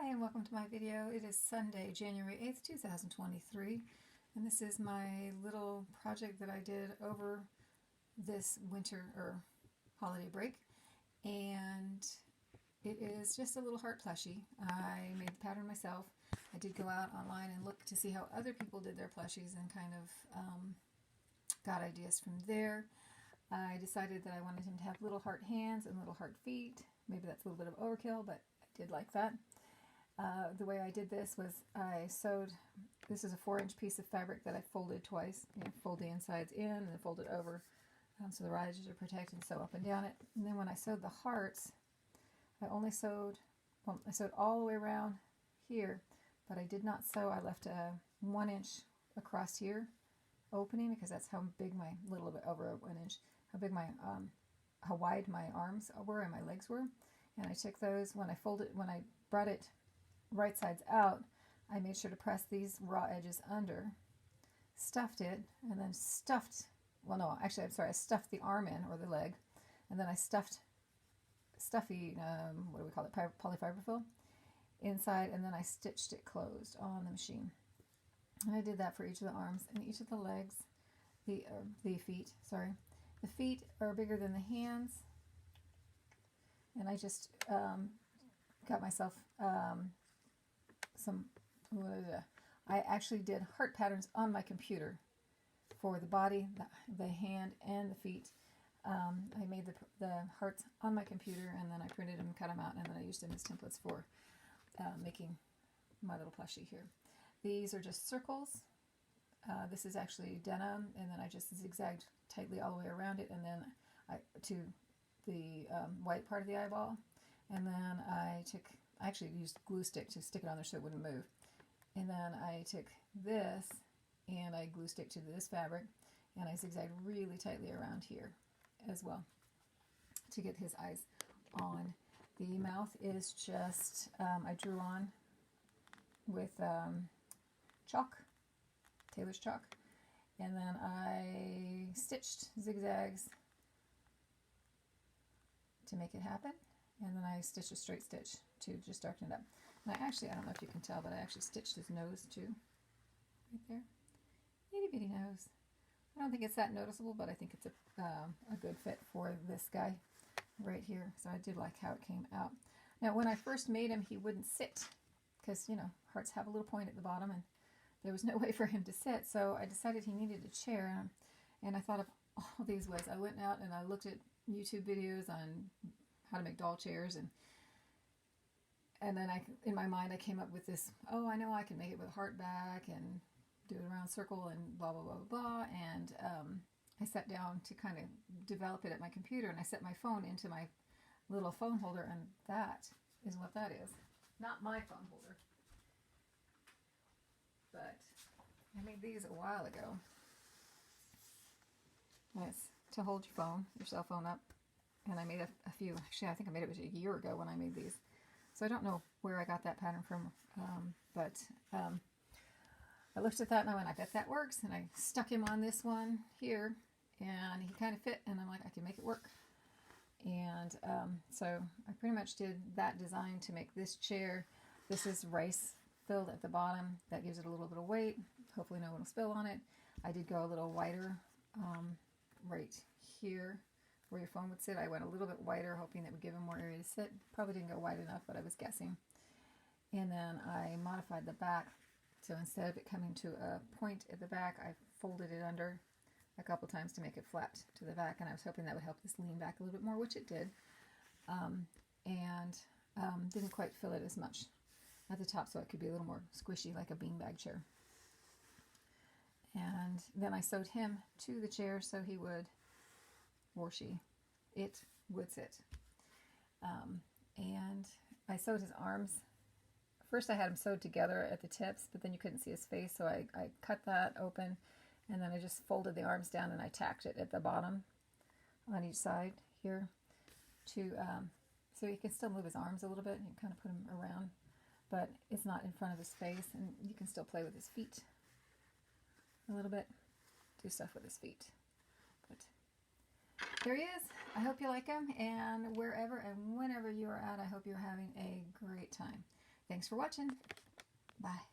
Hi and welcome to my video. It is Sunday, January 8th, 2023, and this is my little project that I did over this winter or holiday break, and it is just a little heart plushie. I made the pattern myself. I did go out online and look to see how other people did their plushies and kind of got ideas from there. I decided that I wanted him to have little heart hands and little heart feet. Maybe that's a little bit of overkill, but I did like that. The way I did this was I sewed, this is a 4-inch piece of fabric that I folded twice. Fold the insides in and then fold it over so the edges are protected and sew up and down it. And then when I sewed the hearts, I only sewed, I sewed all the way around here, but I did not sew. I left a 1-inch across here opening because that's how big my, little bit over 1 inch, how big my, how wide my arms were and my legs were. And I took those, when I brought it right sides out, I made sure to press these raw edges under, stuffed it, and then stuffed, well no, actually I'm sorry, I stuffed the arm in, or the leg, and then I stuffed stuffy, what do we call it, polyfiber fill inside, and then I stitched it closed on the machine. And I did that for each of the arms and each of the legs, the feet, sorry. The feet are bigger than the hands, and I just got myself I actually did heart patterns on my computer for the body, the hand, and the feet. I made the hearts on my computer, and then I printed them, cut them out, and then I used them as templates for making my little plushie here. These are just circles. This is actually denim, and then I just zigzagged tightly all the way around it, and then to the white part of the eyeball, and then I actually used glue stick to stick it on there so it wouldn't move. And then I took this and I glue stick to this fabric, and I zigzagged really tightly around here as well to get his eyes on. The mouth is just, I drew on with chalk, tailor's chalk, and then I stitched zigzags to make it happen, and then I stitched a straight stitch to just darken it up. And I don't know if you can tell, but I actually stitched his nose too, right there. Itty bitty nose. I don't think it's that noticeable, but I think it's a good fit for this guy right here. So I did like how it came out. Now when I first made him, he wouldn't sit because, you know, hearts have a little point at the bottom, and there was no way for him to sit. So I decided he needed a chair, and I thought of all these ways. I went out and I looked at YouTube videos on how to make doll chairs, and then in my mind I came up with this, oh, I know I can make it with a heart back and do it around circle and blah blah blah blah blah, and I sat down to kind of develop it at my computer, and I set my phone into my little phone holder, and that is what that is. Not my phone holder, but I made these a while ago. It's to hold your cell phone up, and I made a few, actually I think I made it a year ago when I made these. So I don't know where I got that pattern from, but I looked at that and I went, I bet that works, and I stuck him on this one here, and he kind of fit, and I'm like, I can make it work. And so I pretty much did that design to make this chair. This is rice filled at the bottom. That gives it a little bit of weight. Hopefully no one will spill on it. I did go a little wider right here where your phone would sit. I went a little bit wider, hoping that would give him more area to sit. Probably didn't go wide enough, but I was guessing. And then I modified the back. So instead of it coming to a point at the back, I folded it under a couple times to make it flat to the back, and I was hoping that would help this lean back a little bit more, which it did. And didn't quite fill it as much at the top, so it could be a little more squishy like a beanbag chair. And then I sewed him to the chair so he would, or she, it would sit. And I sewed his arms. First I had him sewed together at the tips, but then you couldn't see his face, so I cut that open, and then I just folded the arms down and I tacked it at the bottom on each side here to so you can still move his arms a little bit. You can kind of put him around, but it's not in front of his face, and you can still play with his feet a little bit, do stuff with his feet. But there he is. I hope you like him, and wherever and whenever you are at, I hope you're having a great time. Thanks for watching. Bye.